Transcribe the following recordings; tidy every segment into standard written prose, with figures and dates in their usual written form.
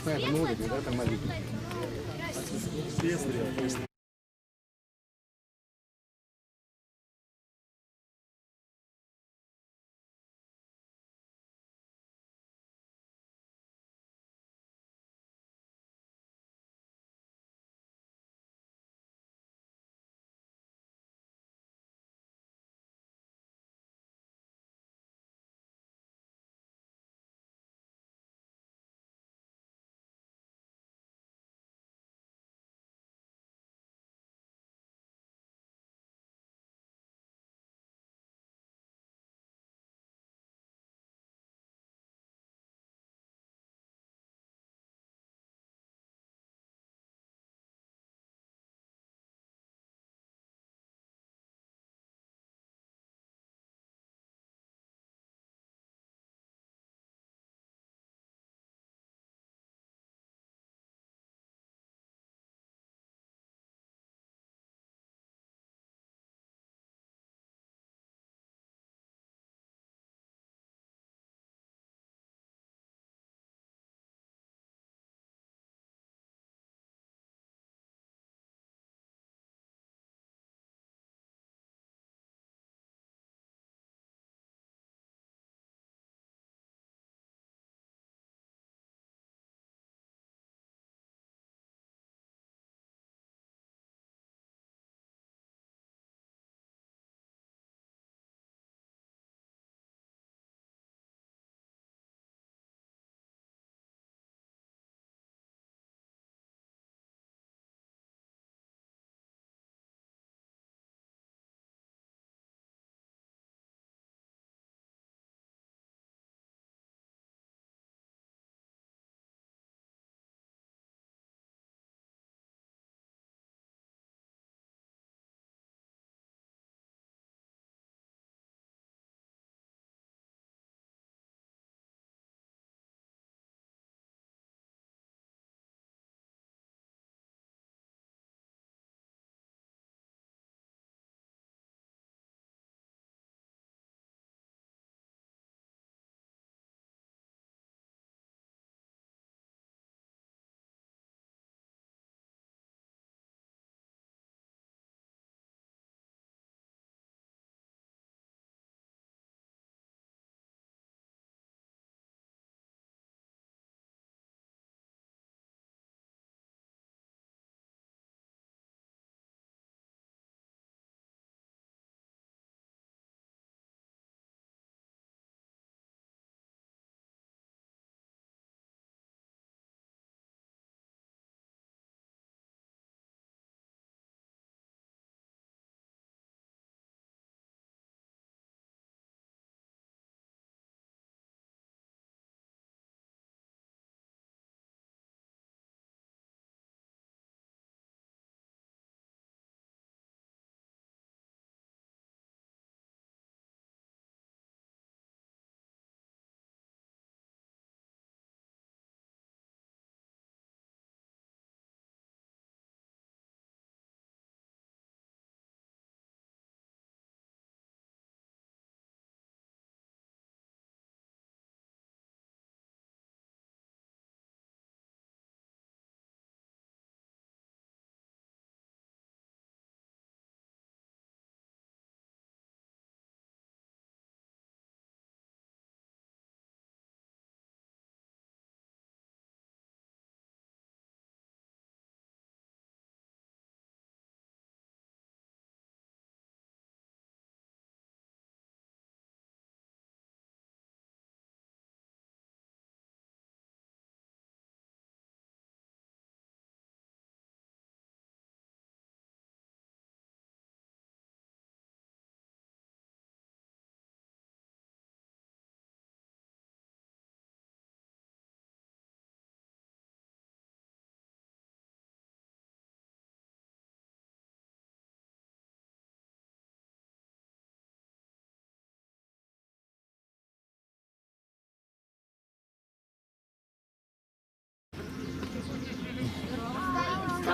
Красная это новогодняя, да, там маленький.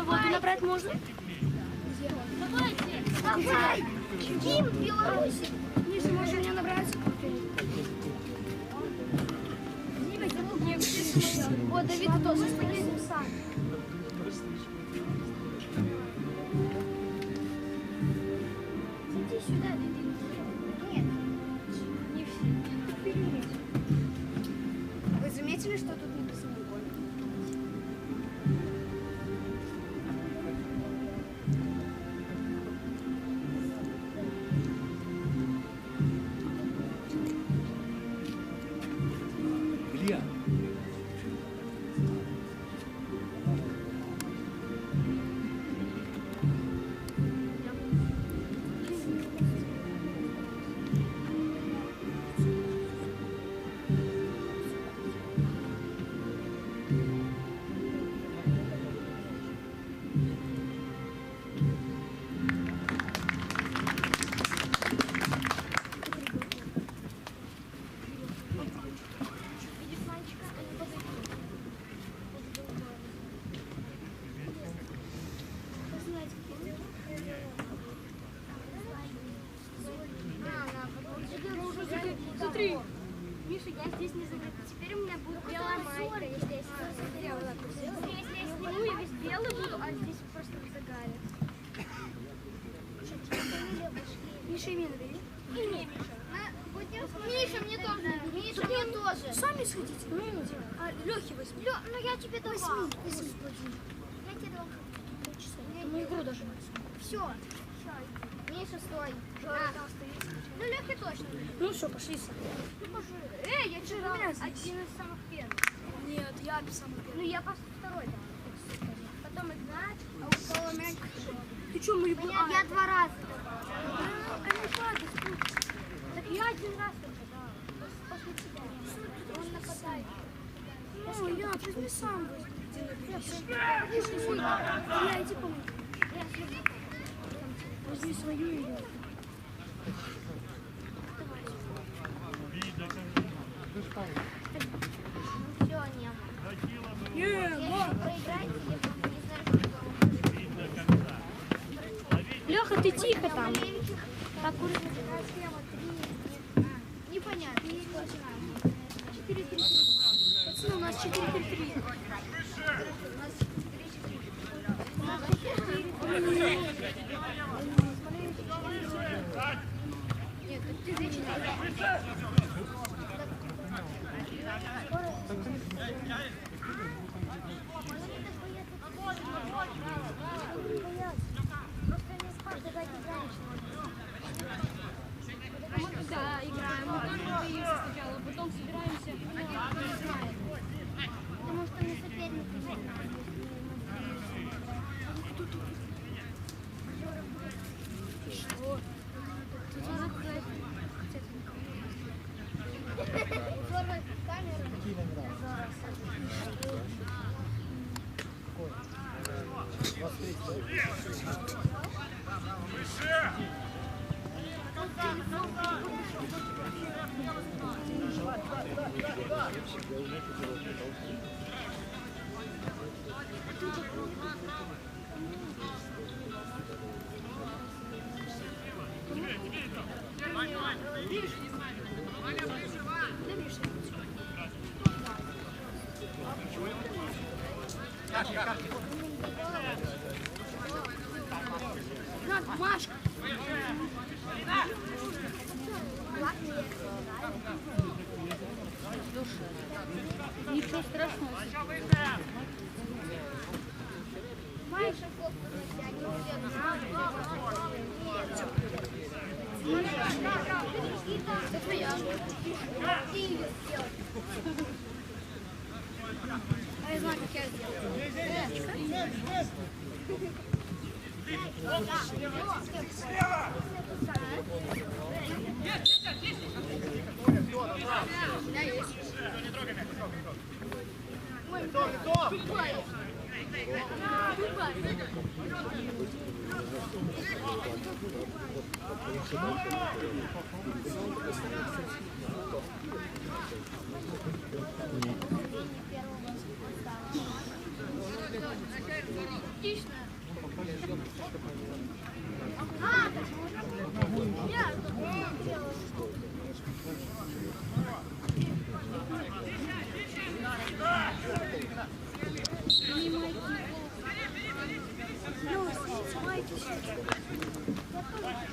Воду набрать можно? Давайте! Давай! Гимн Беларуси! Миша, можешь меня набрать? Не, вот Давид тоже с таким сам. Иди сюда, Давид. Нет, не все. Вы заметили, что тут написано «Голь»? Илья. Видишь мальчика? Они подойдут. Познать, смотри, Миша, я здесь не забыла. Теперь у меня будет белая майка. Если я сниму, я весь белый буду, а здесь просто в загаре. Миша, имя набери. И мне, Миша. Миша, мне тоже. Миша, мне тоже. Сами сходите. Лехи возьми. Ну я тебе давала. Возьми. Я тебе дала. Мы игру даже. Все. Миша, стой. Ну Лехи точно. Ну что, пошли. Эй, я вчера один из самых первых. Нет, я самый первый. Ну я второй. Потом Игнат, а у Павла мяч. Ты что, мы я 2 раза. Так я 1 раз только, да. После тебя. Он нападает. Ну, я, возьми сам. Я иди помогу. Возьми свою ее. Все, не. Если проиграете, Леха, ты тихо там. Так, непонятно. 4-3. Пацаны, у нас 4-3. Нет, ты зачитай. Да, играем. Мы тоже боимся сначала, потом собираемся и играем. Потому что мы соперники. Что? Машка. Ничего страшного. Маша, кофту это твоя. Ты ее сделай. А я знаю, как я сделаю.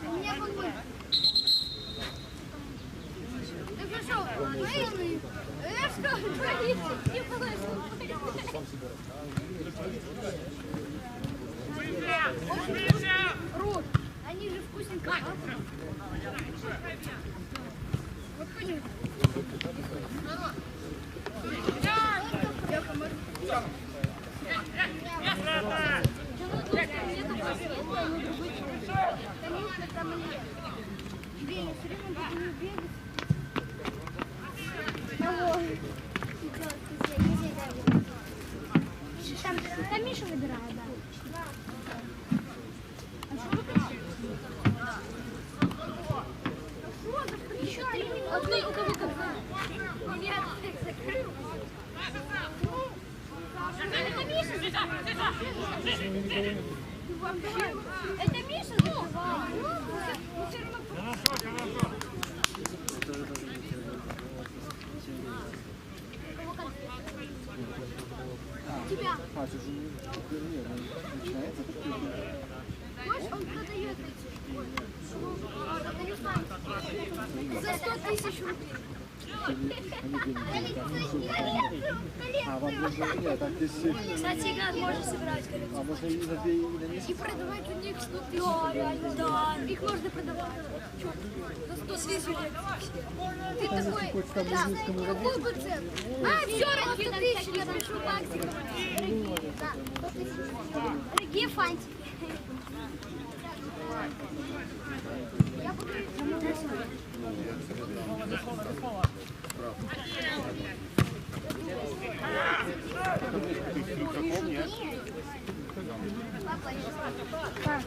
У меня футбол. Ты пришел, военный. Я что, творится? Не положил. Рот, они же вкусненько. Вот пойдем. Конечно, там нет. Бегай, все время буду бегать. Там Миша выбирает, да. А что вы хотите? Еще 3 минуты. У кого какая? Нет, закрыл. Это Миша. Это Миша, ну. Тебя. А, это же начинается? Больше он продает эти. Продаю сам. За 100 тысяч рублей. А вам нужно нет, там здесь... Кстати, играть можно собирать коллекцию. А можно и за 2 и на месяц? И продавать у них 100 тысяч. Да, реально. Да, их можно продавать. За 100 тысяч. Ты такой, да, какой бы цену? А, все равно 100 тысяч, я напишу фантики. Да, 100 тысяч. Дорогие фантики. Я буду... Так.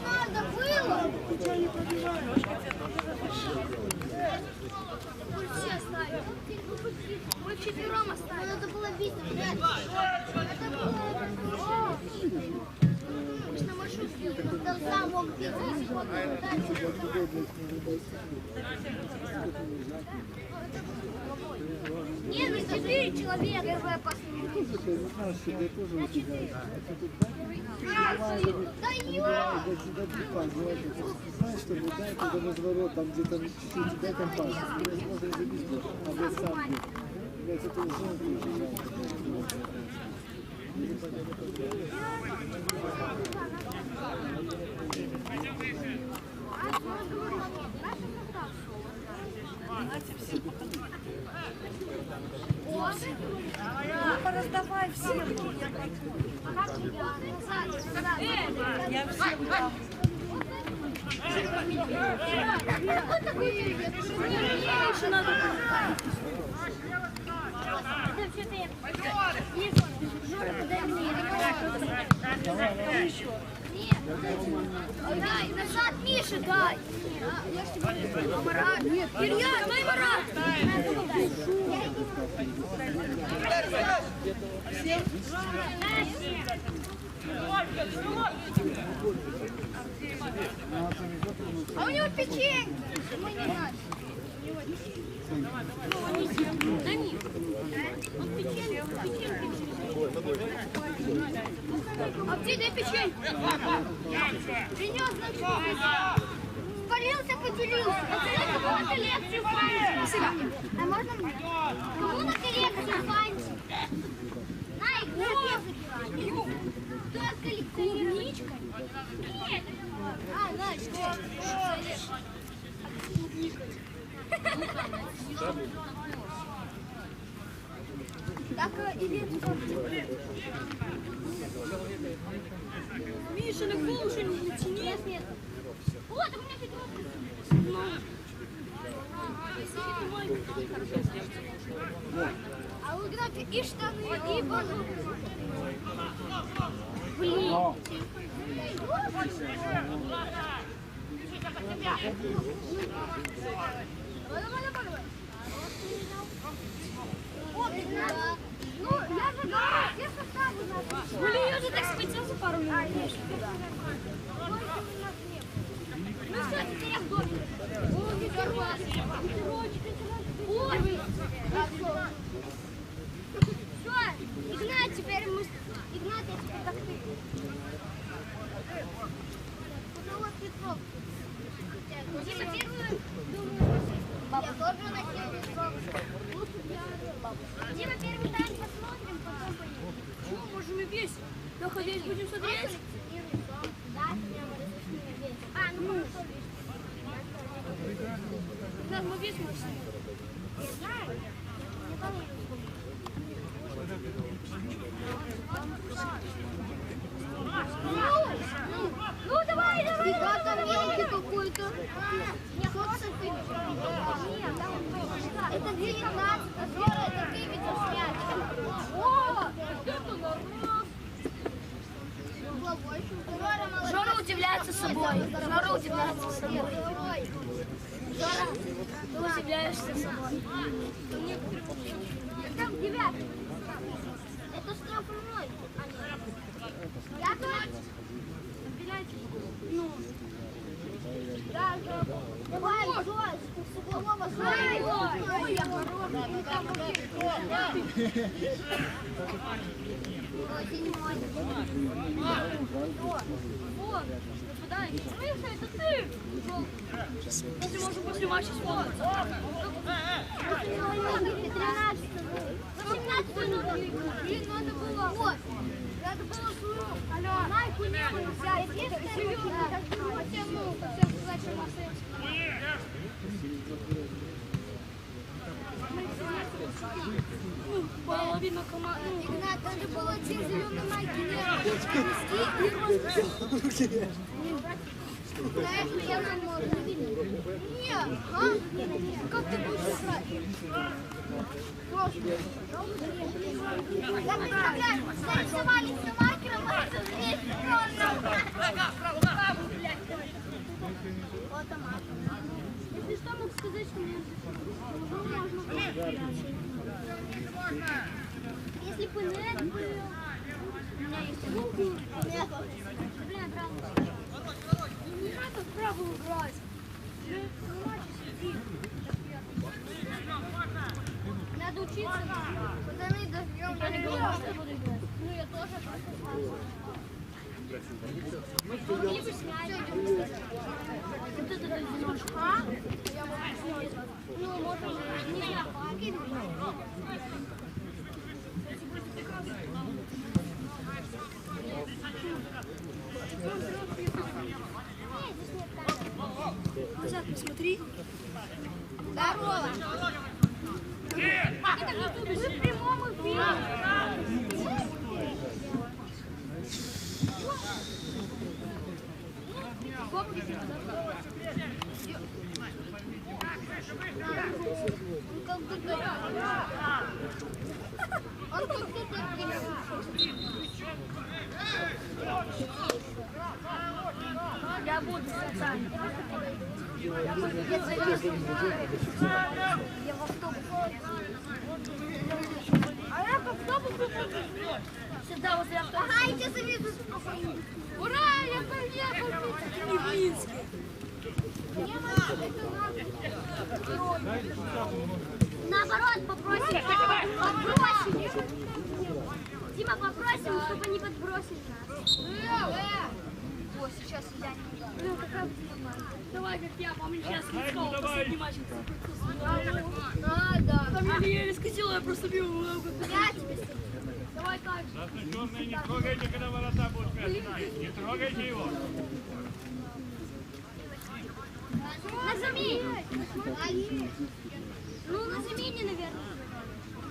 Надо было! Все оставили. Мы вчетвером оставили. Надо было бить. Это было... Мы ж на маршрутке. Там сам мог бить. Нет, ну 4 человека. Первая последняя. Не знаю, что я тоже у тебя. Да ё! Знаешь, что вот дай туда разворот, там где-то чуть-чуть дай там пас. Можно забить, а я сам бил. Блять, это уже Пораздавай всем. Я всем дам. Вот такой перевес. Мне еще надо. Дай, назад, Миша, дай. Я ж тебе Марат. Нет, Илья, дай Марат. А у него печенье. Мы не знаем. А где дай печенье? Принес, значит, спалился, поделился. Кому на коллекцию фантик? А можно мне? Кому на коллекцию фантик? На, их на забирай. Кто коллекционирует? Нет. А, на, что? Так, или это Миша, на голову что-нибудь натяни. Нет, нет. Вот, у меня пятерка. А у Игната и штаны, и базу. Блин. Давай. Ну, я же говорю, все составы надо. Блин, я же так схватил за пару минут. Ну все, теперь я в доме. О, ветерок. Ветерочек. Ой. Все, Игнат, теперь мы... Игнат, я теперь как ты. Ну вот Петров. Дима, первую, думаю, я тоже носил ветровку. Дима, первый тайм посмотрим, потом поедем. Ну, можем и весь. Леха, весь будем смотреть. Да, прямо разрешили весь. А, ну хорошо, весь. Да, мы весь можем смотреть. Я знаю. Не получится. Ну, давай, давай. Да, там мелкий какой-то. Это 19, а Жора, это ты ведешь мяч. О, Это нормально. Жора молодец. Жора удивляется собой. Жора удивляется собой. Жора, Ты удивляешься собой. там 9. Это штрафной. Я тут. Ну. Да, давай, Жора, с углового Жора. Ой, я хороший. Ну, там Вот, нападай. Слышно, это ты. Если можем после матча смотрится. 13. 17 надо было. Вот. Надо было свою майку не было взять. Серьезно, так потянул, совсем сказать, что Половина команды. Игнат, надо было те зеленые майки нести и просто... Знаешь, я нам можно. Нет, а? Как ты будешь играть? Я представляю, нарисовали все маркером, а это здесь вот она. Если что, мог сказать, что мне можно было. Если бы нет, был... У меня есть руку. Нет, блин, правда. Не надо в правую играть. Надо учиться. Пацаны, дождем. Я не говорю, что буду играть. Ну, я тоже просто вот это одиночка. Ну, можем не знаю, Назад посмотри. здорово. Мы в прямом эфире. Он как будто Я буду социальным. я в автобус. А я в автобус Сюда возле автобуса. Ага, я тебя завезу. Ура, я поехал. Не в Минске. Наоборот, попросим. Попросим. Дима, попросим, чтобы они подбросили нас. Вот, сейчас я не какая Давай, как я, помню, сейчас Лицкого последний матч. да. Там я еле скатила, я просто бил. Я тебе скажу. Давай так же. Заключенные, не трогайте, когда ворота будут мяч. Не трогайте его. Нажми. Ну, на замене, наверное.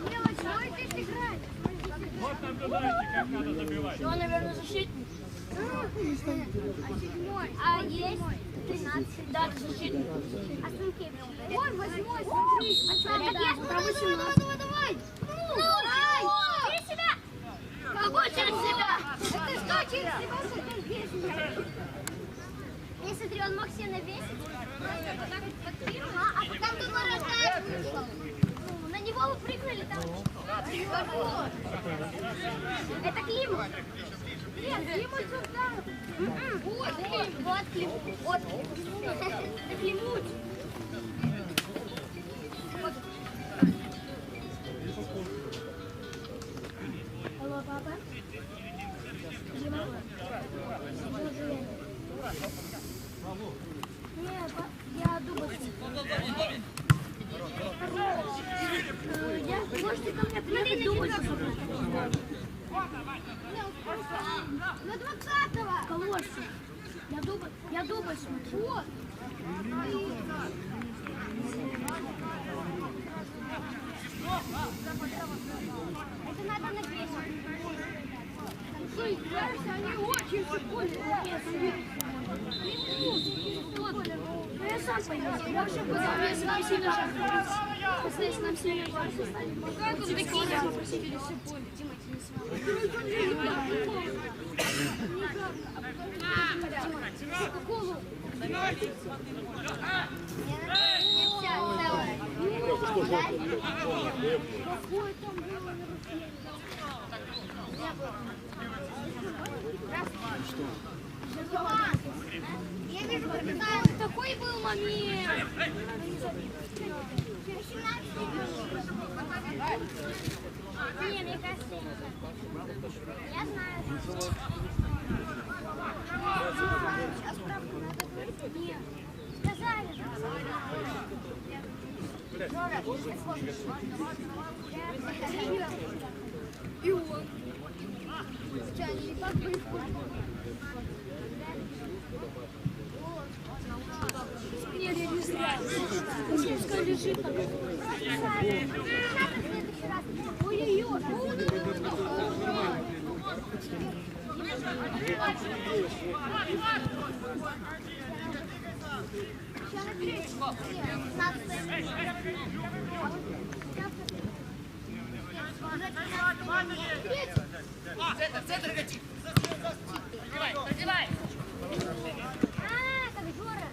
Мелочь, ой, ты играть. Вот наблюдайте, как надо забивать. Он, наверное, защитник. А есть 13. Да, ты защитник. А Сункевич? Ой, 8, смотри. А что, так я? Давай. Ну, давай. Через себя. Какой через себя? Это что, через себя? Если 3 он мог себе навесить, а потом тут воротарь вышел. На него вы прыгнули там. Это Климов. Нет, Климов сюда. Вот Климов. Вот это Климов. Алло, папа. Дима. Нет, я думаю, можете ко мне приехать думать? На 20-го. Колосся. Я думаю, смотрю. Вот. Это надо навесить. Они очень прикольные. Я сам пойму. Я вообще буду вес нам сильно жарко. Если нам сильно жарко станет. Как он такие попросили все поле? Дима, ты не смог. Дима, Кока-Колу. Вся целая. Какой там было на руке? Я вижу, такой был момент. Не, мне кажется, я знаю. Сейчас справку надо говорить. Нет. Сказали. И он. Они так были вкусные. Нет, я не знаю. Пускай лежит там. Ой-ой-ой. Центр готи! Продевай! Так Жора!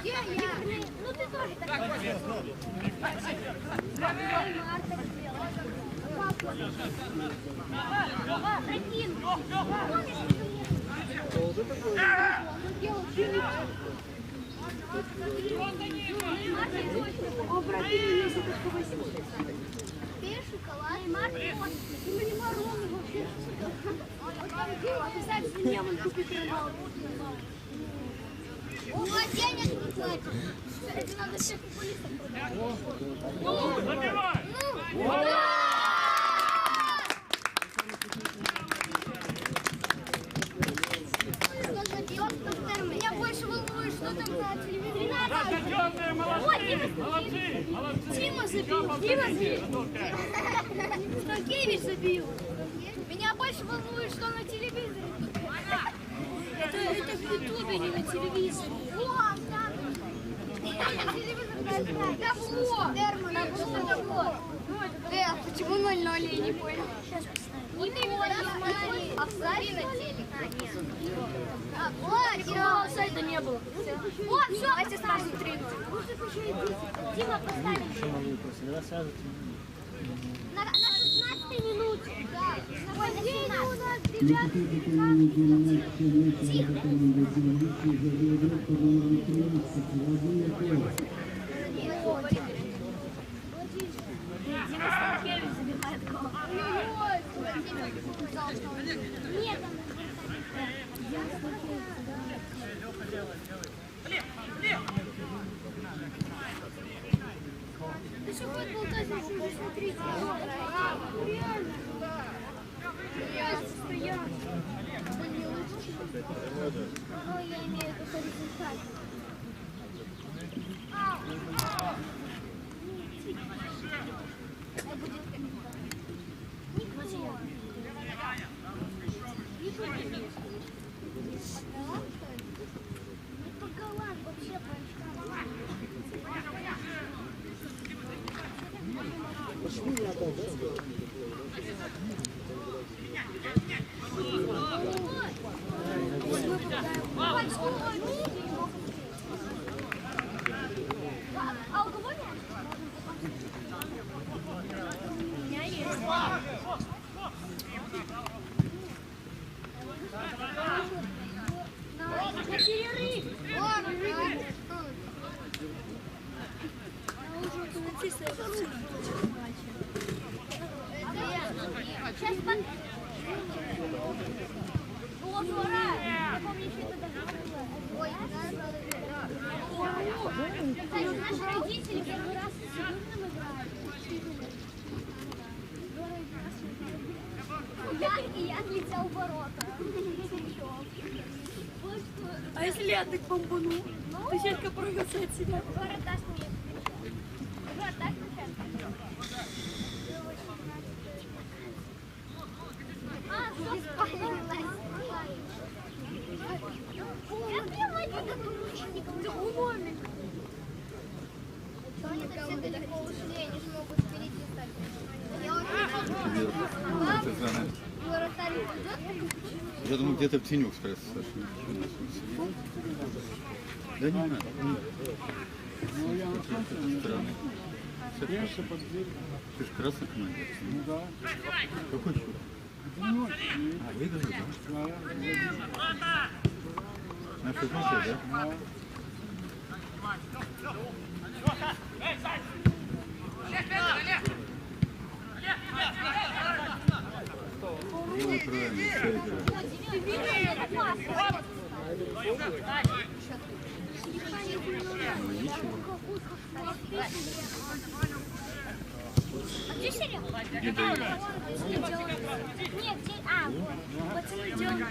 Я? Ну ты тоже так сделал. Марта сделала. Папа. Прикинь. Он делал филипп. Обратили если только 8. Шоколад. Марта. Ну не мороз вообще. Представь, мне он купит рыбалку. О, денег не хватит. Это надо всех футболистов продать. Забивай! Меня больше волнует, что там на телевизоре. Зажженные, молодцы! Молодцы! Тима забил. Станкевич забил. Меня больше волнует, что на телевизоре. Это в Ютубе, не на телевизоре. Вон, там. Да вот. Почему 0-0, я не понял. Сейчас поставим. Вот именно, офсайд на телек. Вот, офсайда не было. Вот, все. Давайте сразу 3. Дима, поставим. На 16 минуте. Нападение у нас, ребята. Дима Станкевич забивает гол. Нет, ты что футбол тоже смотрите. Реально. Я стоял. Ну, я имею в виду результат. Это будет как ничего. Не по голам, вообще по очкам. Почему не отдал, да? Вот мы попадаем. Наши родители первый раз с Северным играют. Я отлетел в ворота. А если я так бомбану? То сетка порвется от себя. Ворота смеют. Ворота смеют. Они все далеко ушли, они же могут впереди стать. Вратарь идет? Я думаю, где-то в тенек спрятаться, Саша. Да не надо. Ну, я на солнце. Стороны. Прячься под дверь. Ты же красный командир. Ну да. Какой счет? Ну, А, выиграли, да? да. Наши вместе, да? Ну, правильно, все играли. Ну, ничего. Где Серега? Не дают. Нет, где... А, вот. Пацаны делают.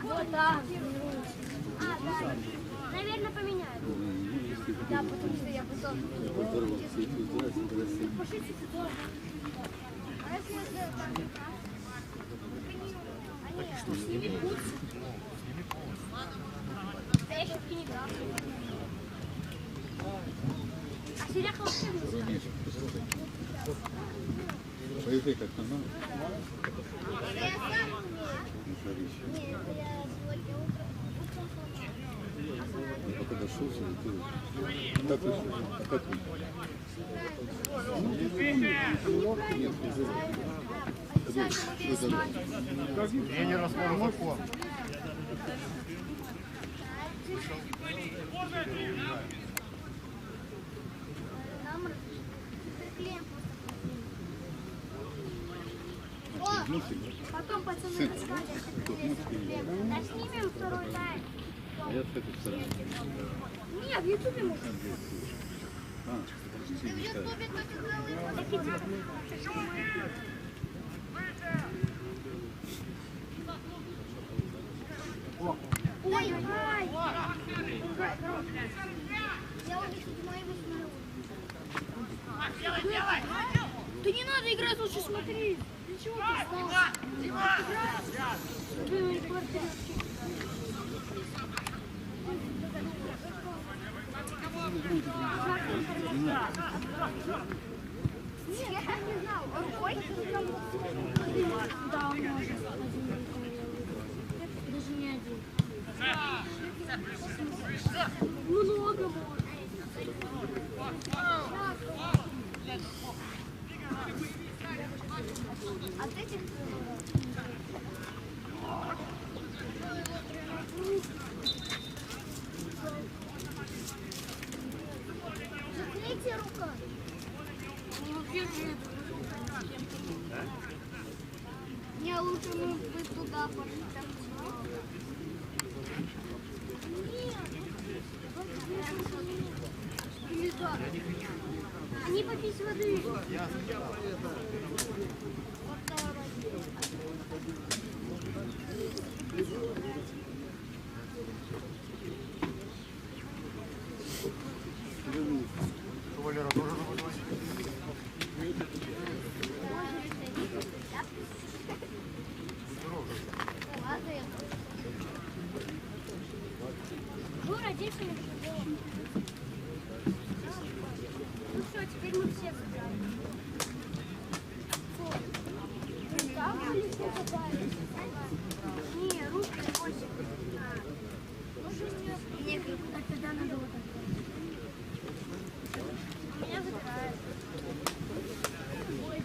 Вот так. А, да. Наверное, поменяют. Да, потому что я потом... Пошлите сюда. А если это так? Они что, сними бутсы? Да я щетки не брал. А Серега вообще не знает. Поезжай как на нам. Я сам умею. Нет, я сегодня утром Я пока дошел сюда, ты... Как вы? Как вы? Тренера Сморгунов. нам приклеим просто. О, потом пацаны расскажут. Да снимем второй тайм. Я с этой стороны. Нет, в ютубе можно. А, Ты в ютубе только голы. Ой, ай! Я уже седьмой восьмой. Да не надо играть, лучше смотри. Для чего ты стал? Блин, квартира. Нет, я не знал. Рукой? Да, он может. Даже не один. Много можно. От этих... Заклейте рука. Не, лучше мы бы туда пошли. Там или так. Они попить воды. Валера тоже будет. Жура, 10 минут. Ну все, теперь мы все сыграем. Там были все попались. Не, руки больше. Мне тогда надо вот так. Меня забирают. Ой,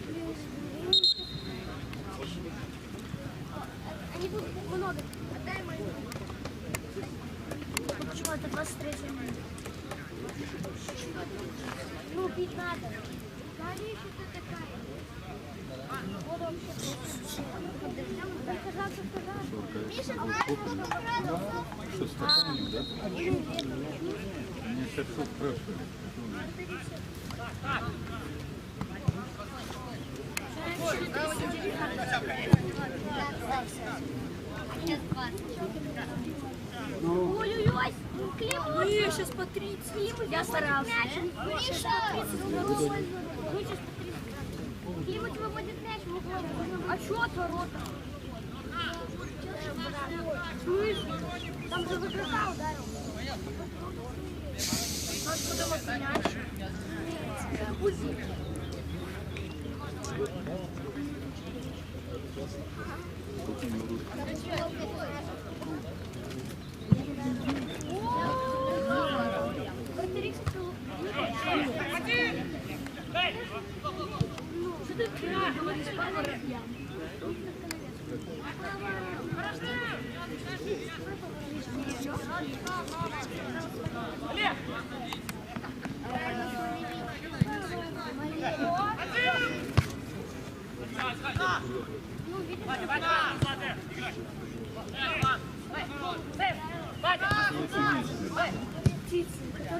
Горишь, ты такая. Вот вообще. Миша, Что, стаканник, да? Мне кажется, спрашивали. Ой-ой-ой, Ой, сейчас по 30. Я старался. Миша! Климат выводит мяч в углом. А что от ворота? Слышь, там же в игрока ударил. Откуда вот мяч? Узи. Что ты говоришь, папа?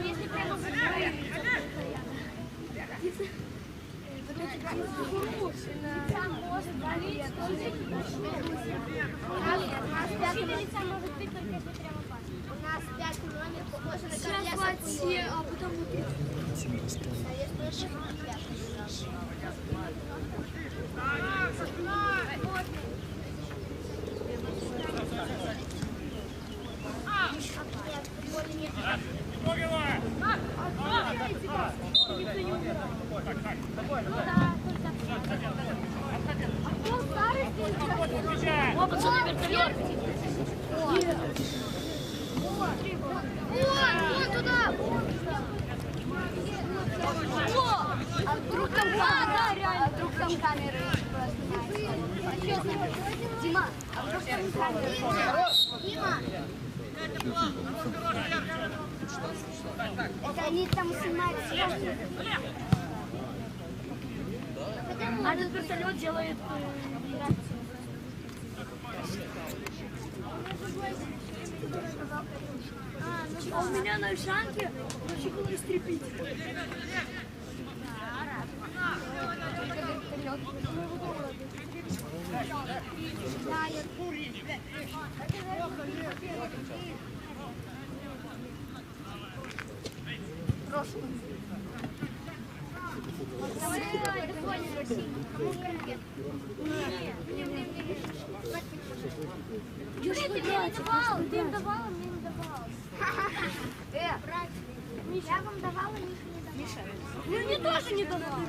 Если прямо у нас 5 номер похоже на Сейчас а потом внутри. О, пацаны, вертолет. Вон туда! А вдруг там камера? А вдруг там камеры просто снимают? Дима, а вдруг там камеры? Дима! Это они там снимают съемки. А этот вертолет делает а у меня на Ольшанке начал истребить. Да, я Ты мне не давал, ты им давала, мне не давал. Я вам давала, Миша не давал. Ну мне тоже не давал.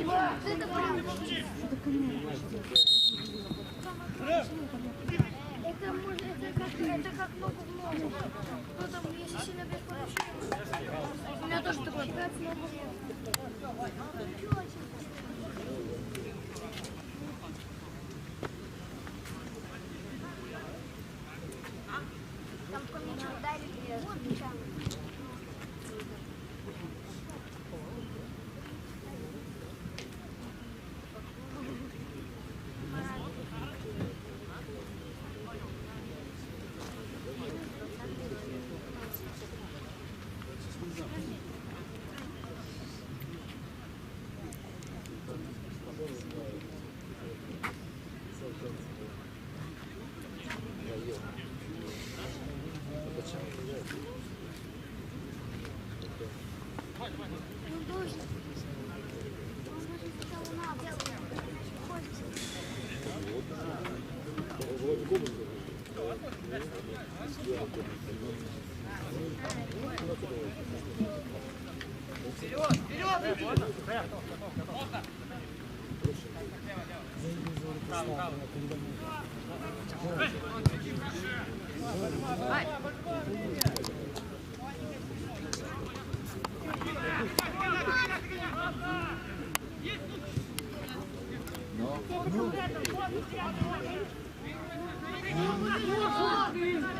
Вон. Это прям... Это как ногу в ногу. Ну там, если сильно без помощи. У меня тоже такой 5 ногу в ногу. Там по мячу ударили мячами.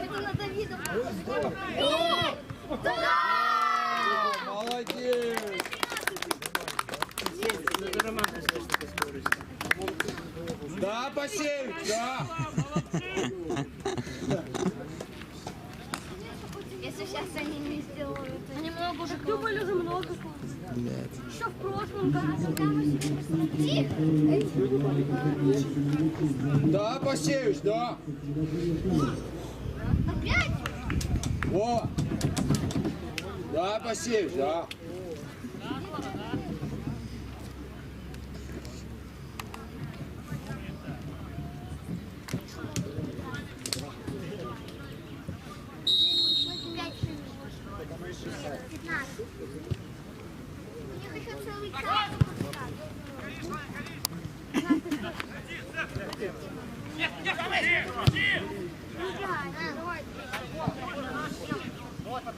Это на Давида. Молодец! Да, Пасевич, да! Если сейчас они не сделают, это Немного уже клювали уже много. Еще в прошлом году. Да, Пасевич, да! опять? Во! Да, Пасевич, да! Я хочу целый час.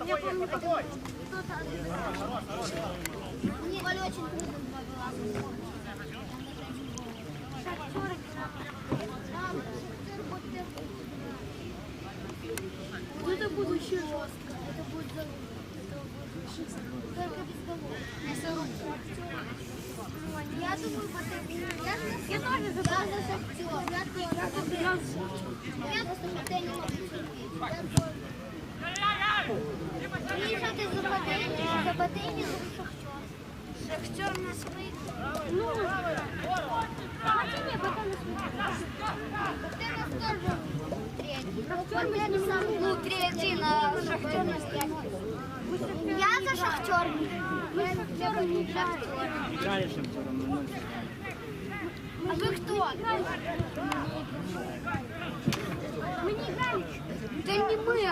Я помню, кто-то... Мне очень трудно было. Шахтеры. Это будет еще жестко. Это будет только без голов. Я думаю, я тоже за шахтер. Я просто шахтер не могу терпеть. Миша, ты за Батыни, за шахтер. Шахтер нас выиграл. Ну, хотя не, Батыни нас тоже третий. Батыни сам третий, на шахтер нас третий. Я за шахтер. Мы шахтер, не шахтер. А вы кто? Мы не играем. Да не мы, а...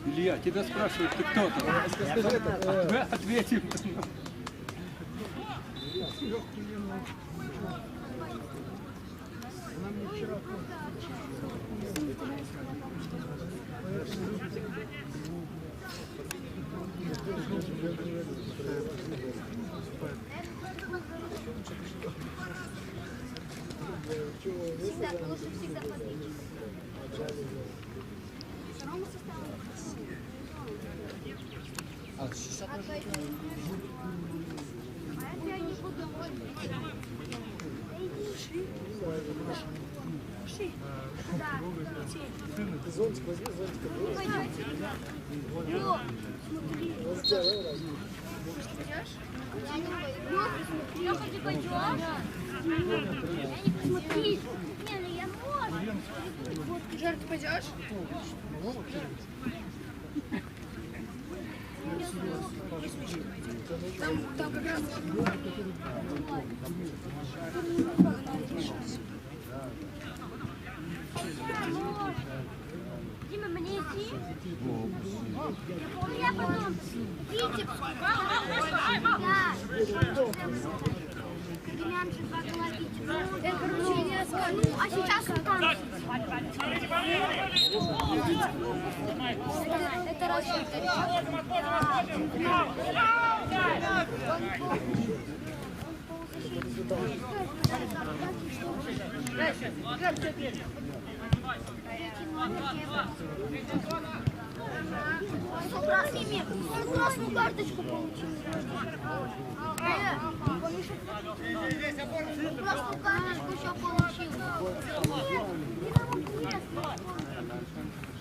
Илья, тебя спрашивают, ты кто там? Ответим. Всегда, лучше всегда победить. Второму составу. Я не буду. Да. Зонтик возьми, зонтик. Пойдете. Смотри. Я не пойду. Леха, ты пойдешь? Я не посмотри. Не, ну я можно. Жар, ты пойдешь? Там как раз... Дима, мне идти? Я потом. Видите? Да. Демьян же два головки. Это, короче, не расскажу. Ну, а сейчас он там. Это расчет. Он красный мир. Он красную карточку получил. Красную карточку еще получил.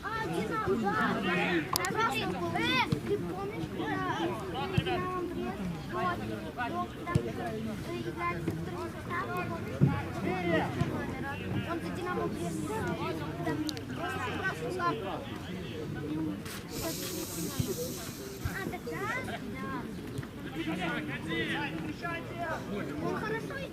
А, Динамо, да. Ты помнишь, когда Динамо Брест играет со вторым составом? Он за Динамо Брест там просто красную карту. А, так да? Да. Он хорошо играет.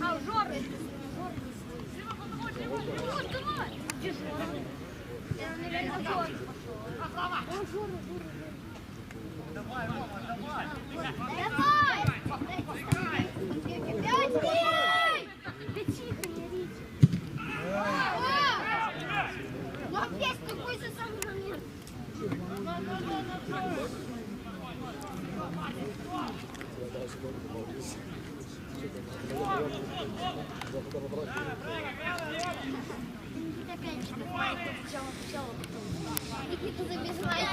А, Жора. Вот, давай. Где Жора? Я, наверное, Жора пошел. О, Жора. Давай! Да тихо, не орите. Ну опять какой же самый момент. Опять сначала. Никита забегает,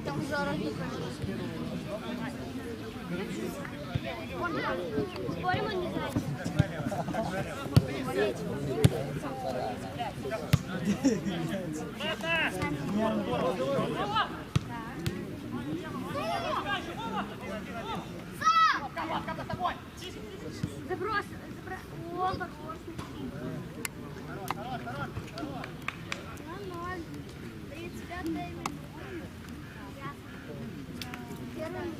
там Жора не спорим, он не знает. Заброс. О, заброс. 0-0. 35 минута. Первый.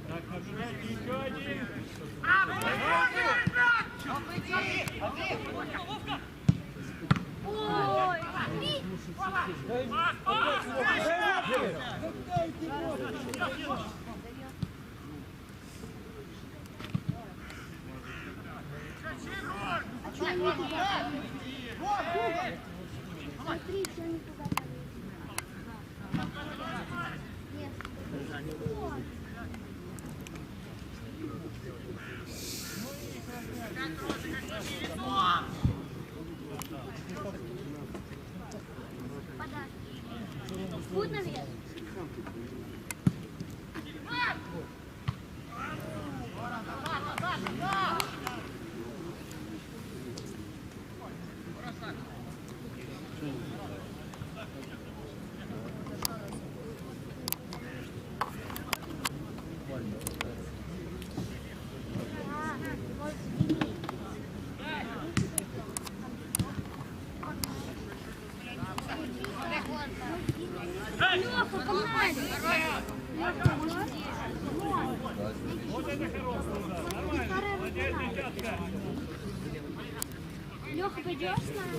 Так, нажимайте еще один. Ой. Смотри, что они туда Нет. Будь наверх. Лёха, погнали! Лёха, Вот это хороший удар. Нормально. Молодец, девчатка. Лёха, пойдёшь с нами?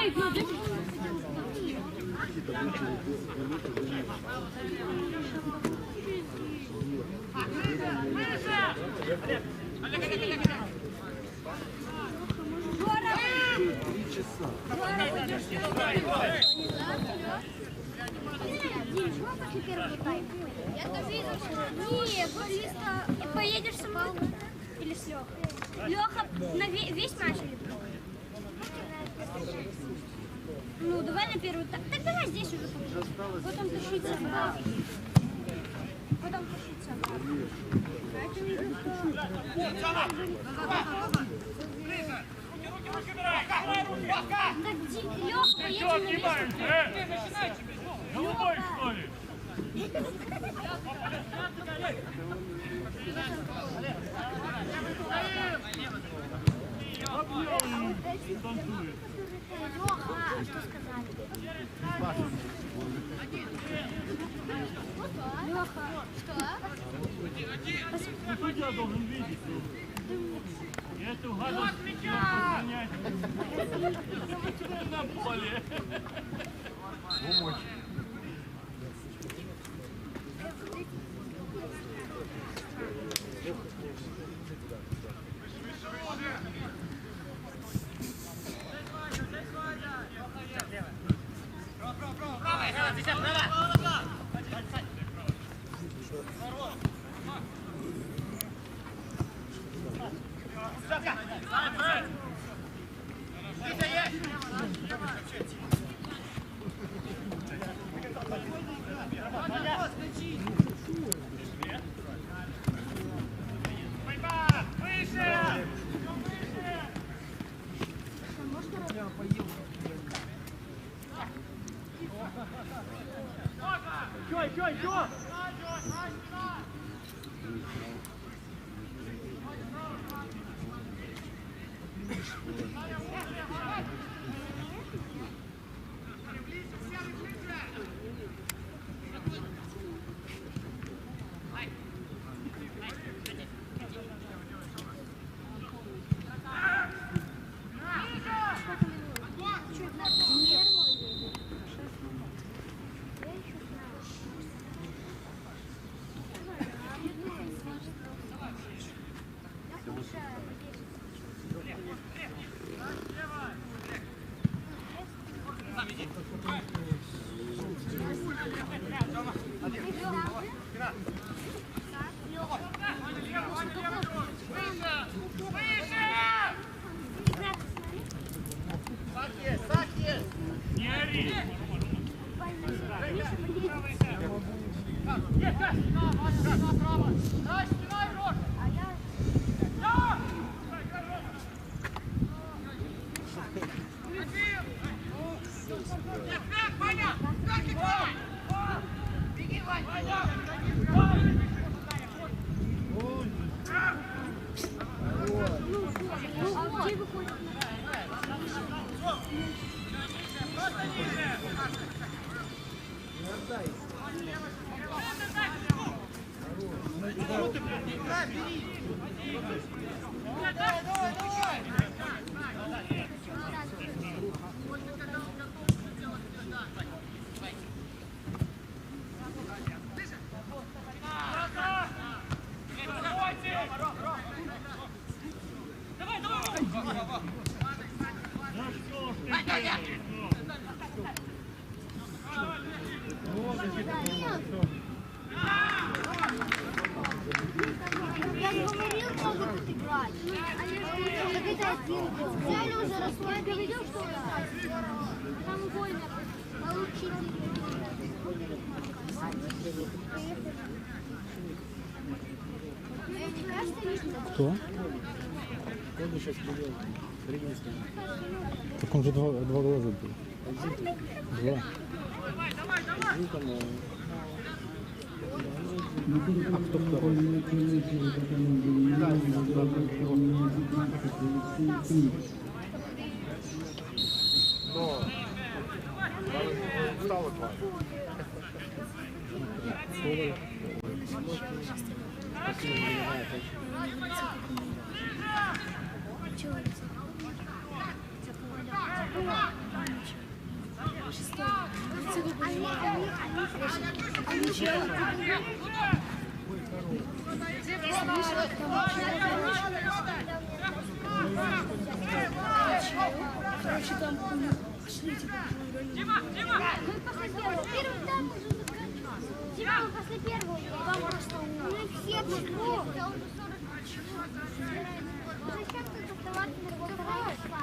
Эй, ну ты... Я тоже видел, что... Нет, просто поедешь со мной или с Лехой? Леха на весь матч или кто? Ну, давай на первый. Так давай здесь уже. Потом тащиться. Потом тащиться. Так, Леха, поедем на весь матч. Голубой, что ли? Танцует. Лёха, а что сказали? Лёха, что? Судья должен видеть. Если угадать, понять. На поле. Помочь. Еще! Я же говорил, могут играть. Взяли уже расслабили. Я говорил, что там больно. Получите. Кто? Он сейчас привел. Так он же два глаза был. Два. А кто второй? Стало два. Короче, там пошли, Дима! Мы после первого. Первый там уже заканчивался. Дима, мы после первого. Там просто мы все тут. Да он же 40. Зачем ты доставаться на полтора часа?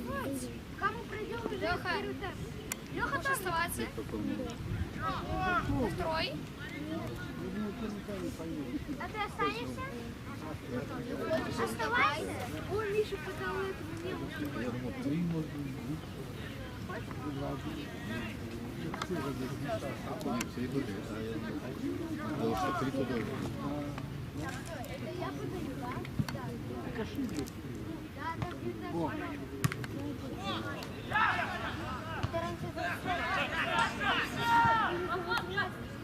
Давайте. Кому придем уже в первый тайм? Леха тоже оставаться. Второй. А ты останешься? Оставайся. Ой, Миша подал этому мему. Это я подаю, да? Да.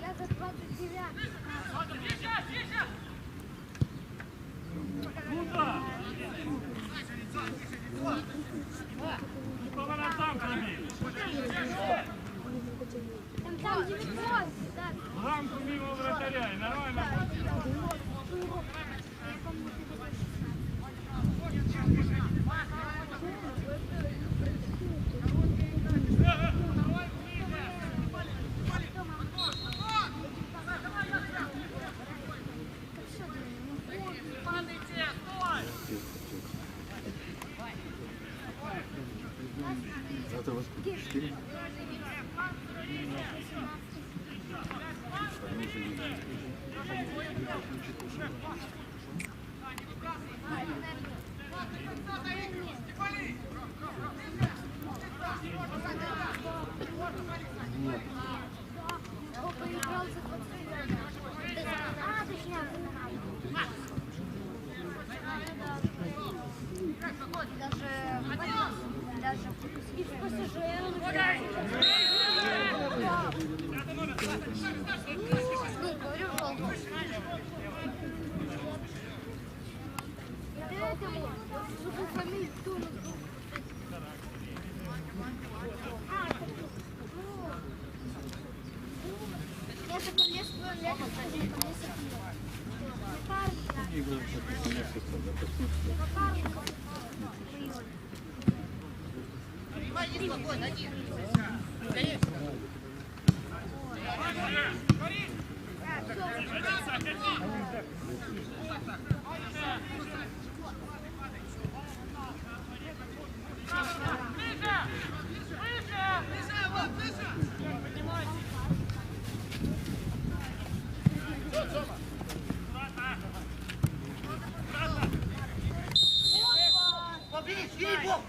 Я за 29. Поворотам прибей. Там 90, да. Рамку мимо вратаря и нормально. Завтра вас 4. Нет. это полез,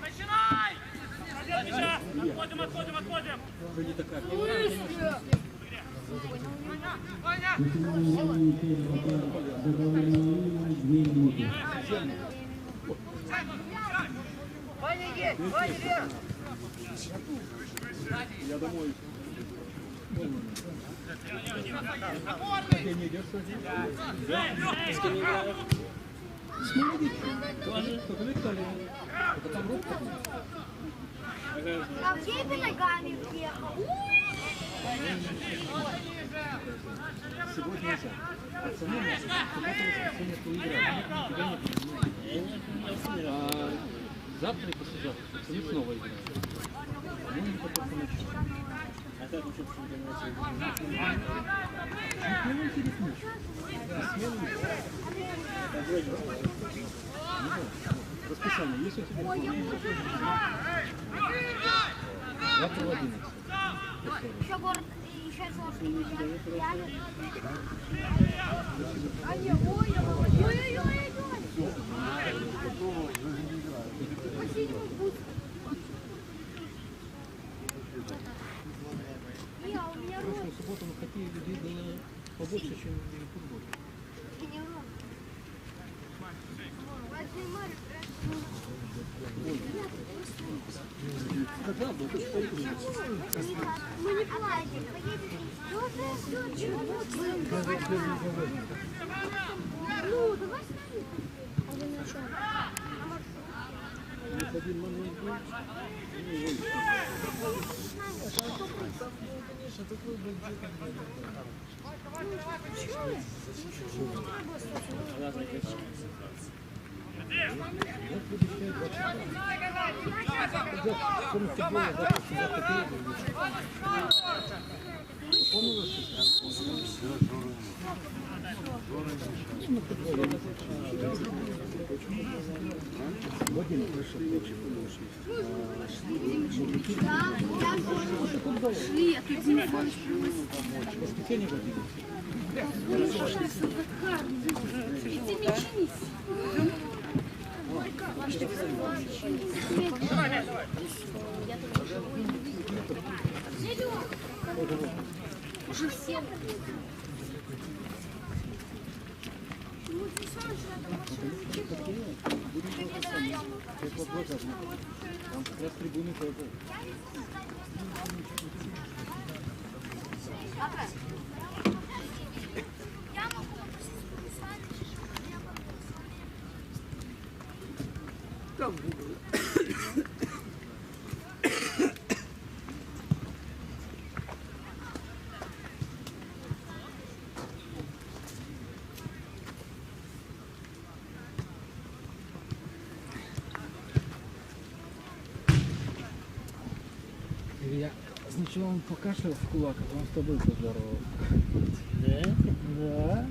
Начинай! Отходим, отходим, отходим! Вроде такая. Я домой. Ты не идешь сегодня? Только Виктория. Это там рубка. А где ты ногами въехал? Сегодня нельзя. Пацаны, сегодня поиграем. Тебя не завтра и послезавтра пацаны снова играют. Мы не только по ночам. А так еще не интересно. Расписание есть у тебя? Завтра в 11. Еще город, еще сложно. Ой-ой-ой. В прошлую субботу на хоккее людей было побольше, чем в футболе. Это правда, это что Мы не платим. Поедем. Чего? Ну, давай с нами. Шли, а тут телефон. воскресенье годится. Уже все. Там как раз трибуны тоже. Я могу попросить Я сначала он покашлял в кулак, а потом с тобой поздоровался. Да? Да.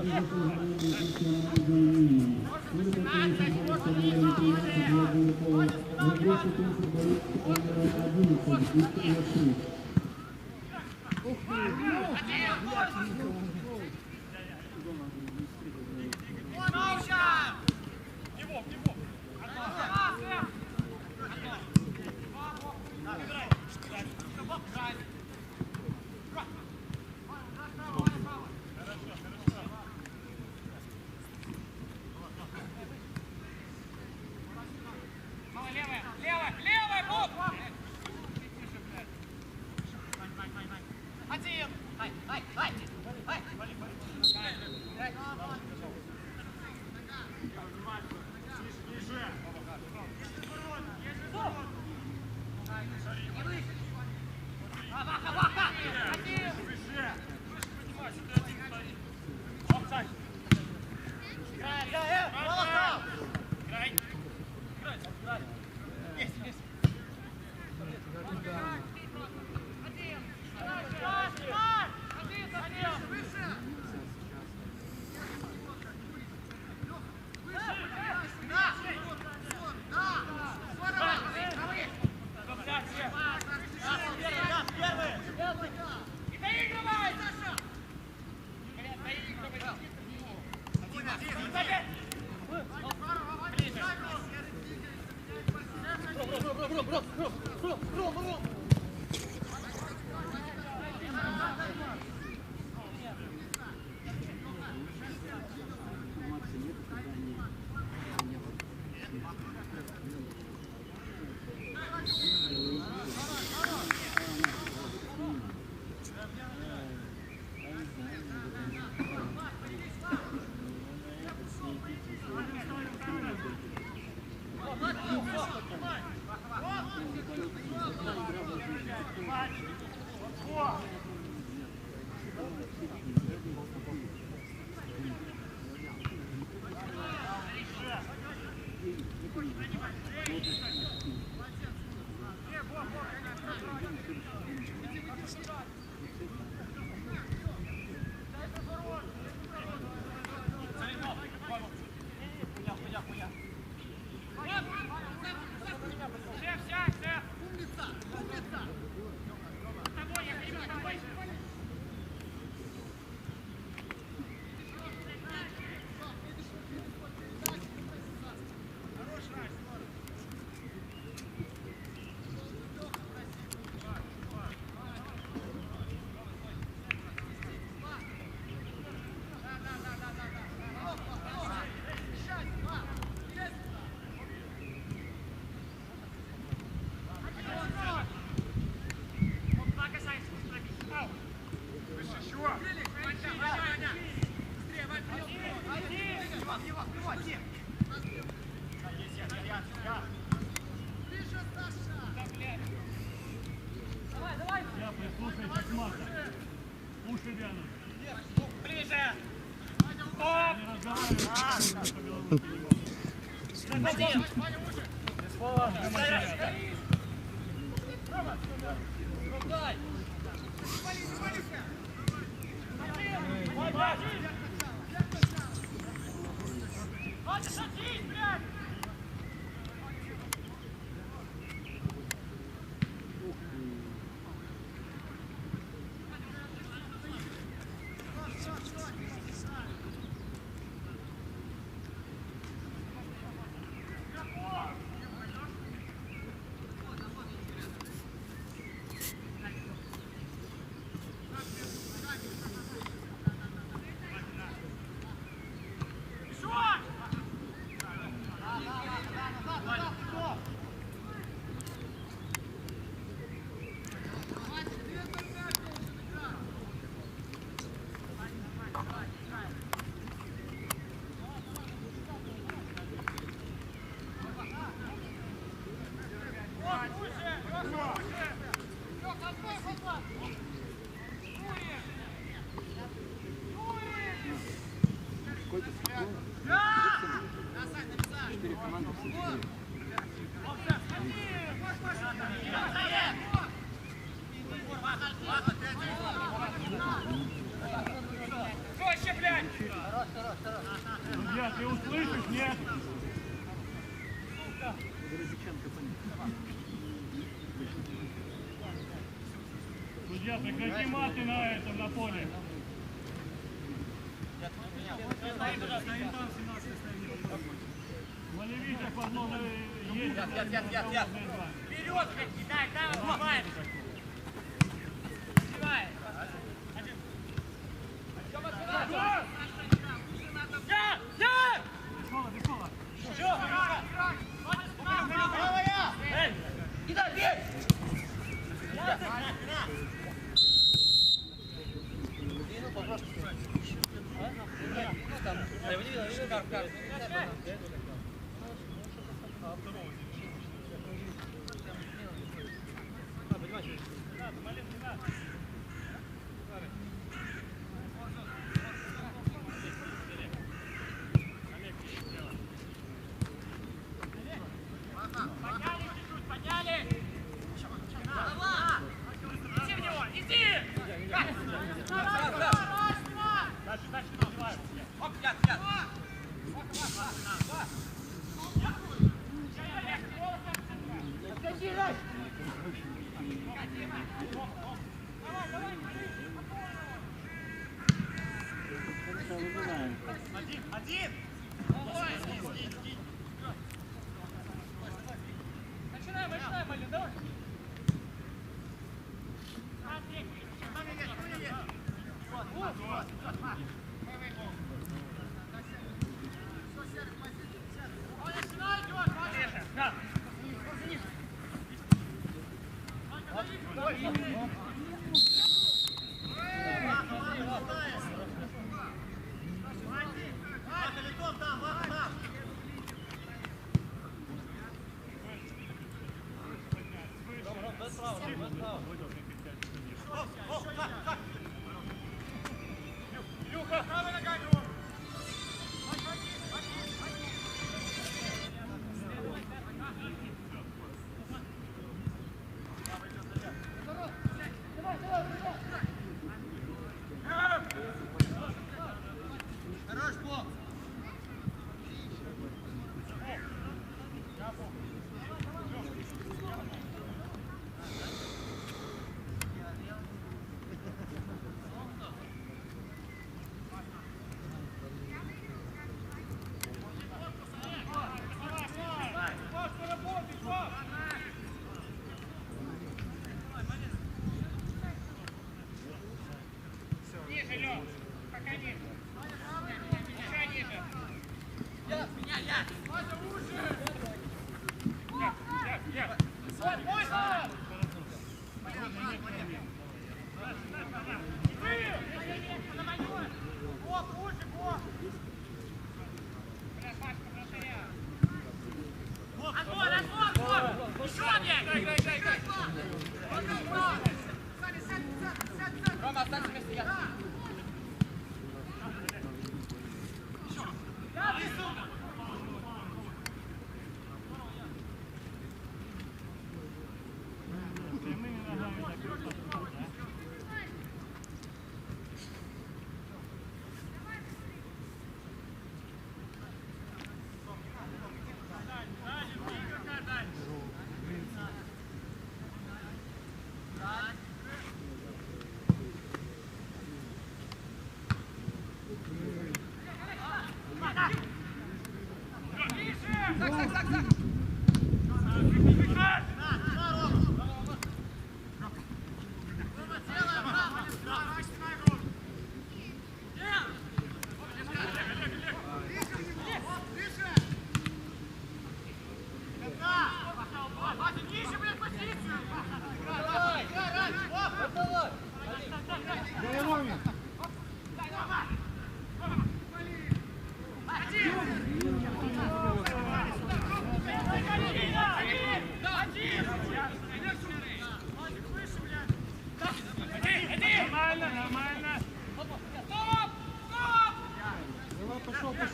Ой, Жестче, блядь! Судья, ты услышишь, нет? Судья, прекрати маты на этом, на поле. Малевичек, возможно, есть. Вперед, кидай, там отбываем. Давай. Один! Начинаем, Малин, давай!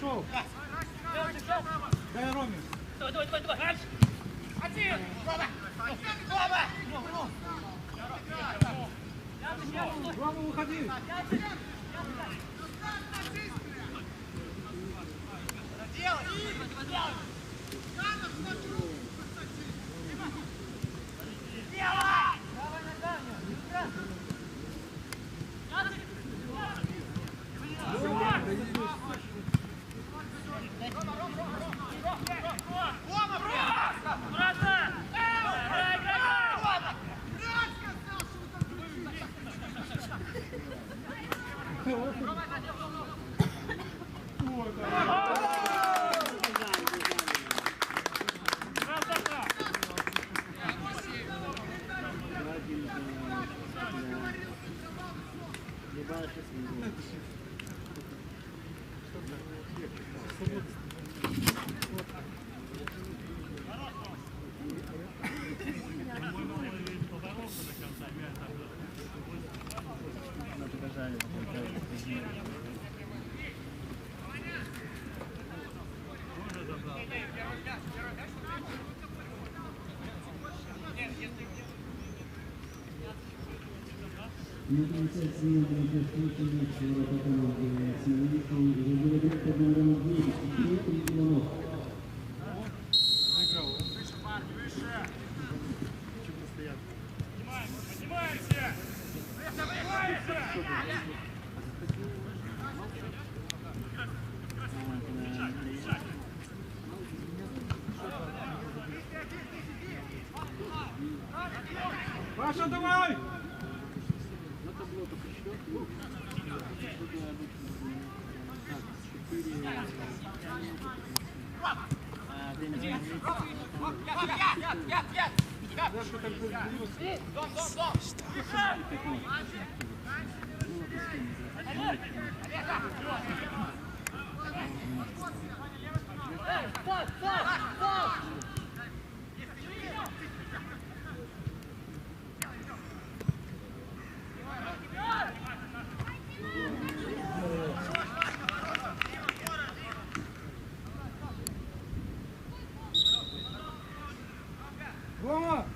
Пошел. Дай Роме. Давай. Один. Рома, выходи. Поднимаемся! Паша, давай! Рома!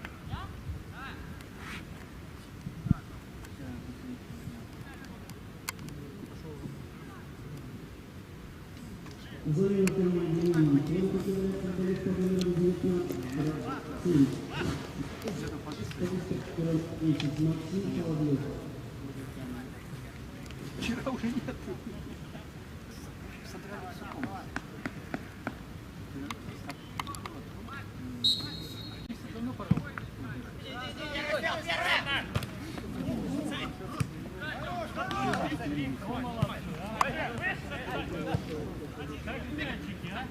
Вчера уже нет. Как мячики, а?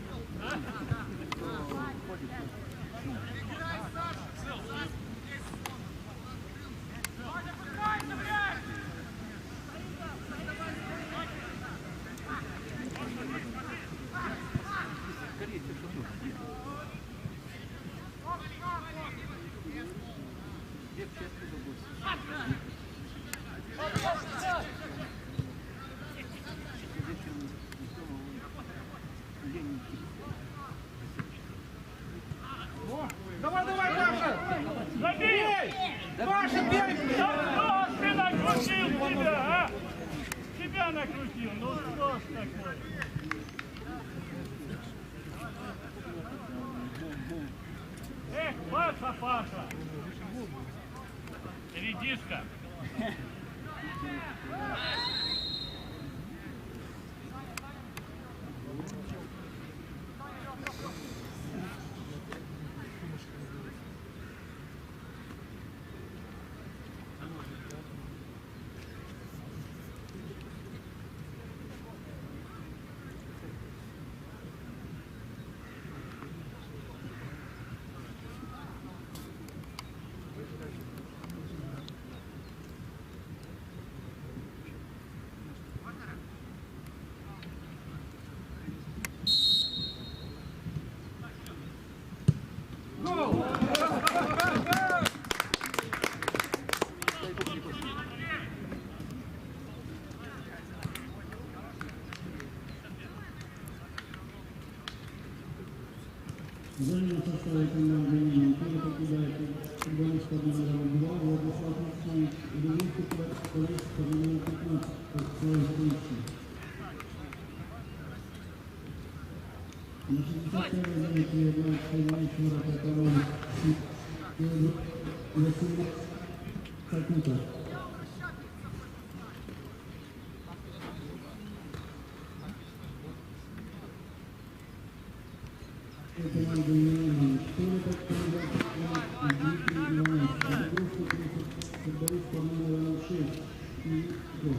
Давай, давай, Паша! Забей! Паша, бей! Да кто ты накрутил тебя, а? Тебя накрутил, ну что ж такое? Эх, Паша, Паша! Редиска! Замена состава команды «Минская» покидает футболиста номером 2 Владислав Алексеевич и Левинский, футболист номером 15 от своей встречи. На 61-й минуті Іван Шура команди Василь Сакута. Команда Милана 4 подхода, Дмитрий 12. Загрузка 30. Футболист команды Иван 6 и гол.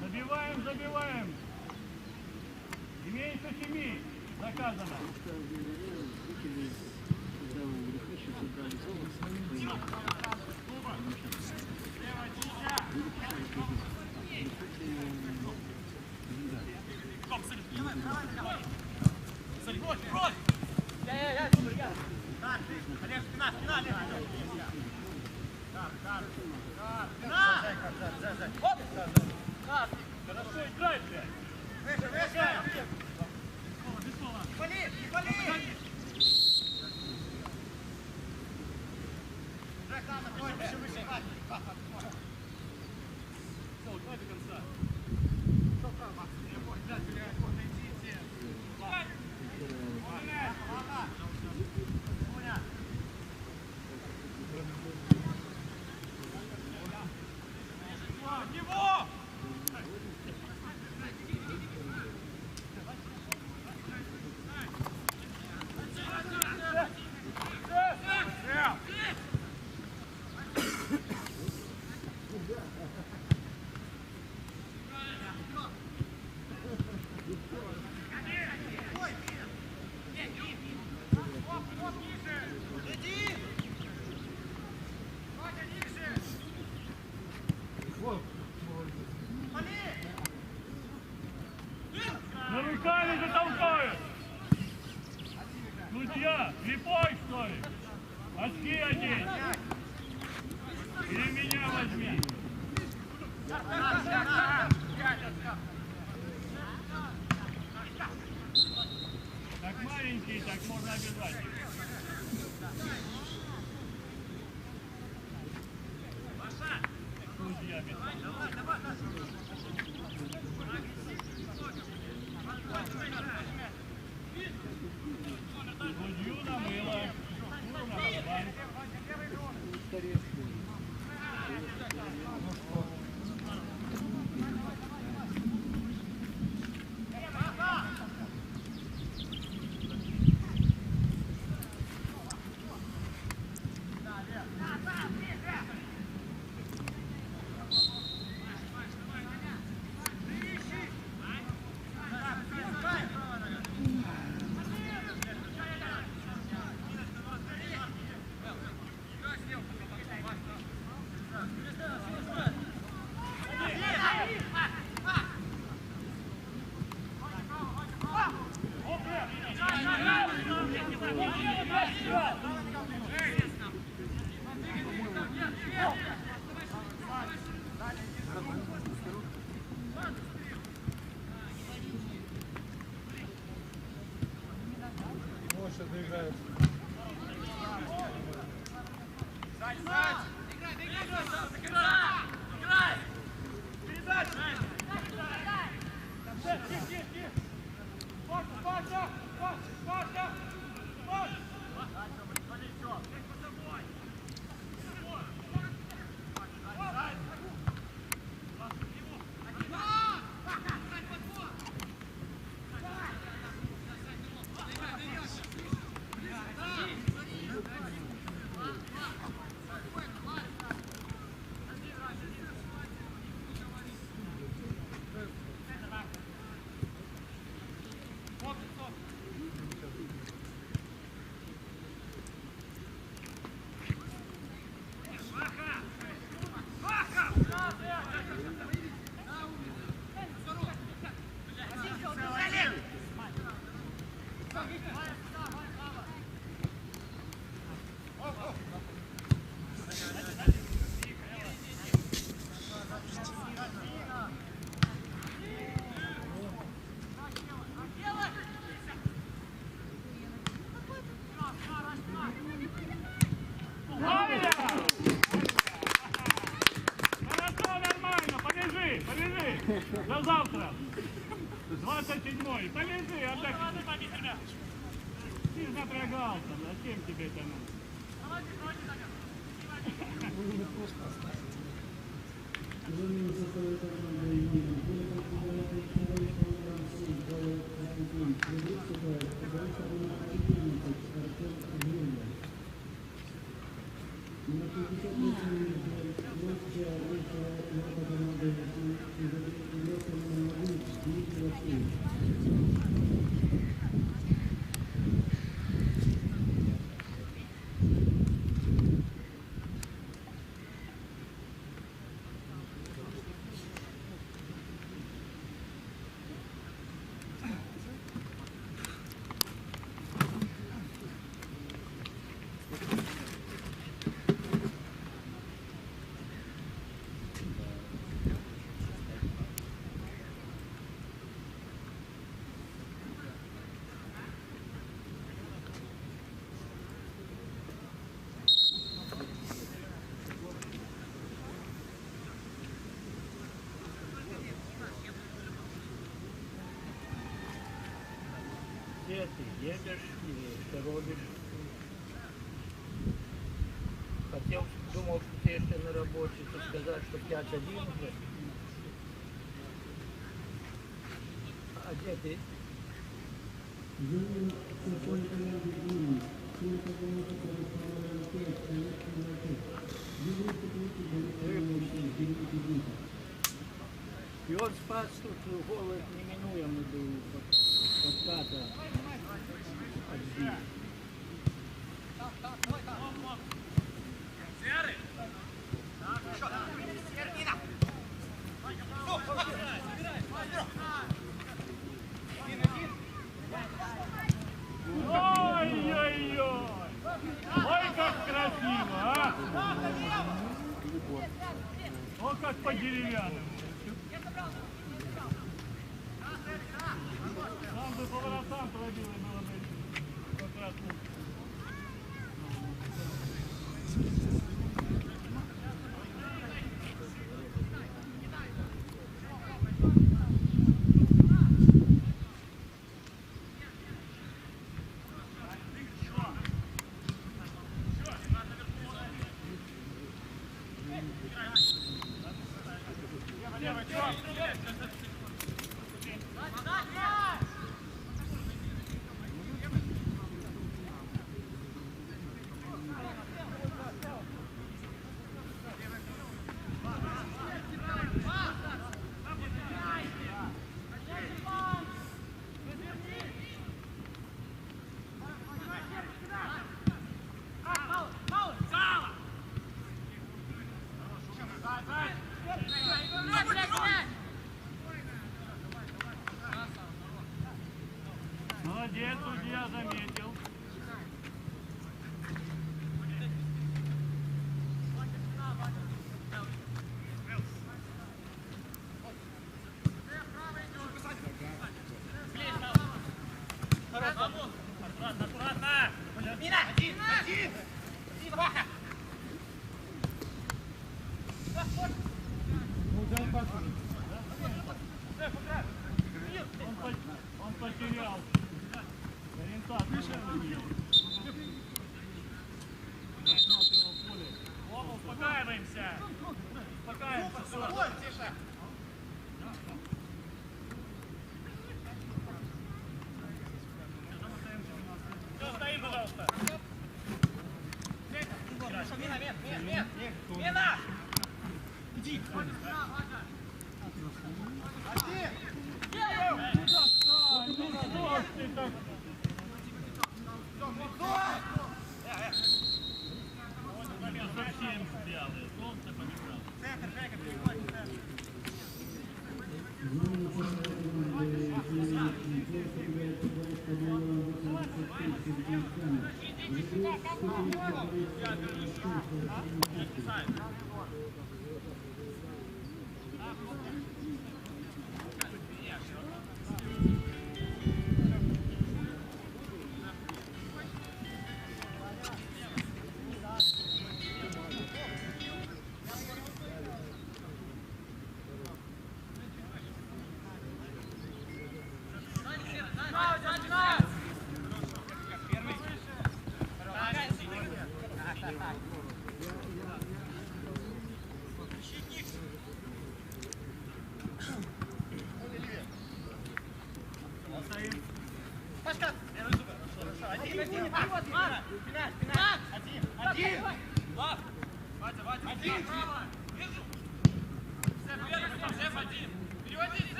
Забиваем, забиваем. Имеется 7. Заказано. Хорошо играй, блядь. На руками затолкают. Судья, слепой что ли? Очки одень. Или меня возьми. Так маленький, так можно обижать. Судья, судью намыло. Моша доиграет. До завтра. 27-й. Полежи, отдохни. Ты напрягался. Зачем тебе это надо? Где ты едешь или что робишь? Думал, что ты еще на работе, то сказать, что 5-1 уже. А где ты? И он спас, тут голод неминуемый был подката отбил. Ой-ой-ой! Ой, как красиво, а! О, как по-деревянному. Там бы поворотам пробило было бы как раз лучше. Он потерял ориентацию. Вова, успокаиваемся. Успокаиваемся. Все, стоим, пожалуйста. Мина! Иди! Совсем белые, солнце помешало.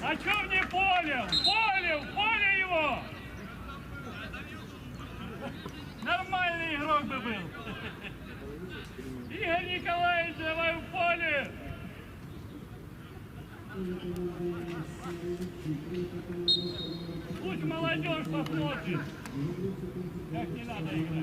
А чё мне поле? Поле его! Нормальный игрок бы был. Игорь Николаевич, давай в поле! Пусть молодежь посмотрит, как не надо играть.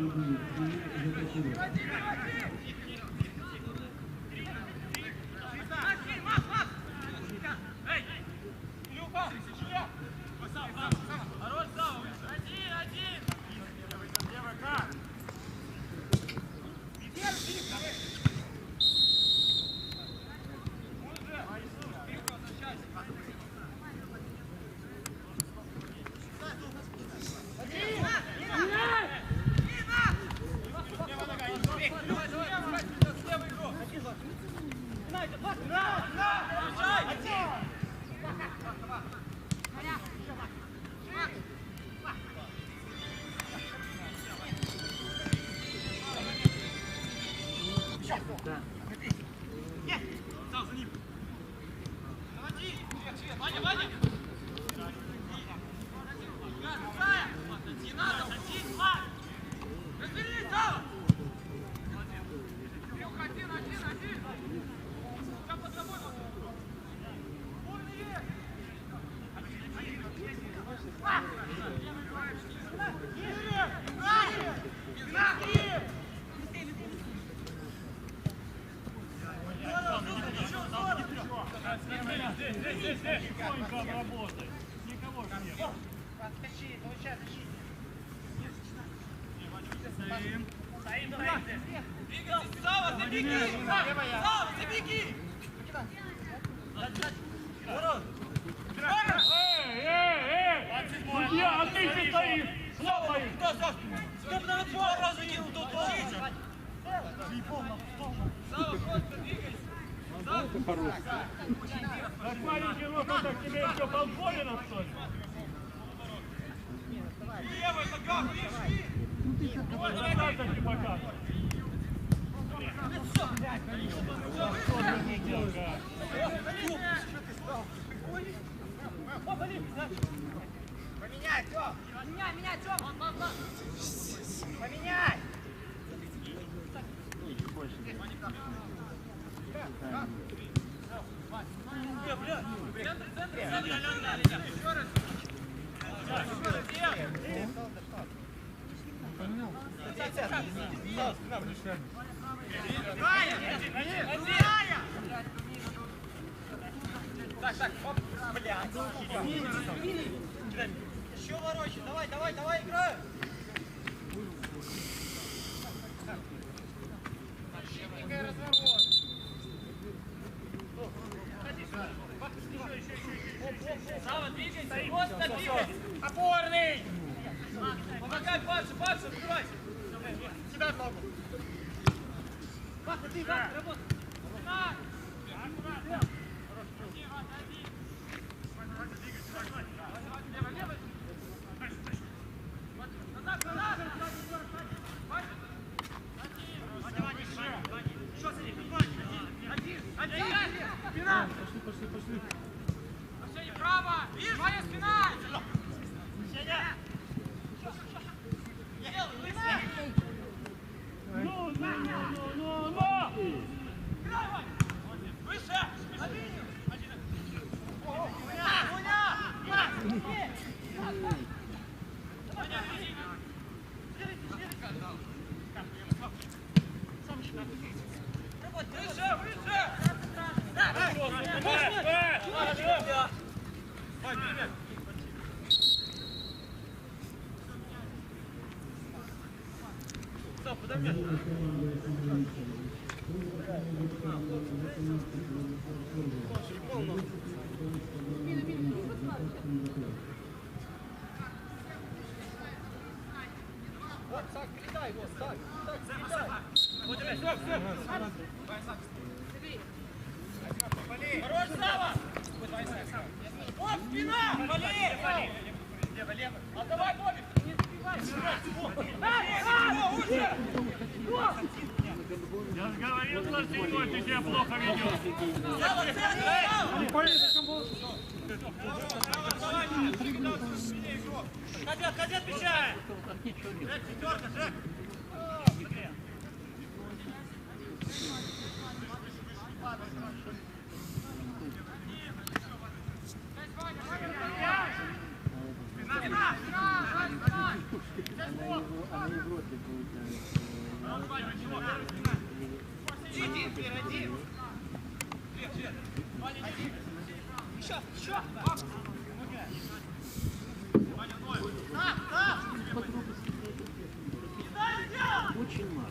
Здесь, тихонько обработай. Никого же нет. Стоим. Двигайся, Сава, забеги! Сава, забеги! Эй! Судья, а ты что стоишь? Слопаешь! Стоп, на отбор сразу не тут! Сава, просто двигайся! Как маленький нос, так тебе еще позволено, что ли? Левая нога, вышли! Вот назад не показывай. Поменяй, Тём! Меняй, Тём! Поменяй! Центр, Еще ворочай, давай, играй! Сава, двигайся, просто двигайся! Опорный! Помогай, Паша, открывайся! Себя ногу! Паша, ты, работай! Пошли. Право! Видишь, моя спина! Выше! Хорош, Сава! Вот спина! Лево! Отдавай, Бобик! Не сбивай! Я же говорил, что ты себя плохо ведешь. Ходи, отвечай! Пятерка, Жек! Очень мало.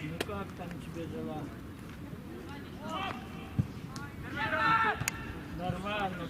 Ну как там тебе дела? Нормально,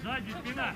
Сзади спина.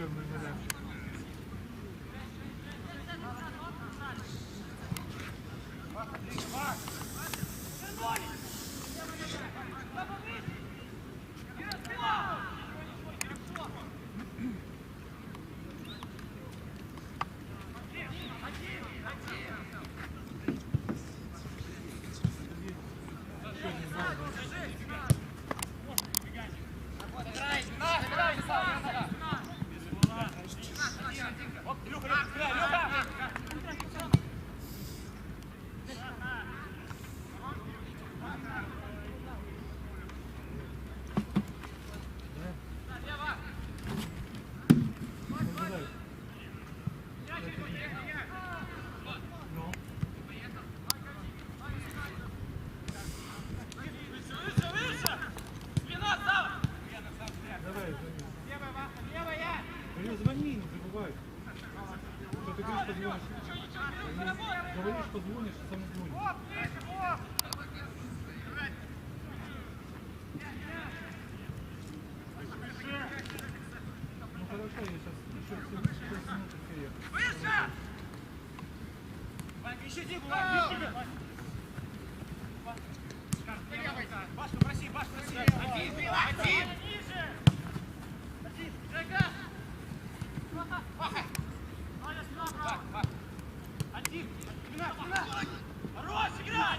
черный наряд. Звони, не забывай. Что ты говоришь, позвонишь. Говоришь, позвонишь, сам звонишь. Ну хорошо, я сейчас еще 7 минут приеду. Ищи Диму, ищи! Пашка, проси, Пашка, проси! Один! Один! Хорош, играй!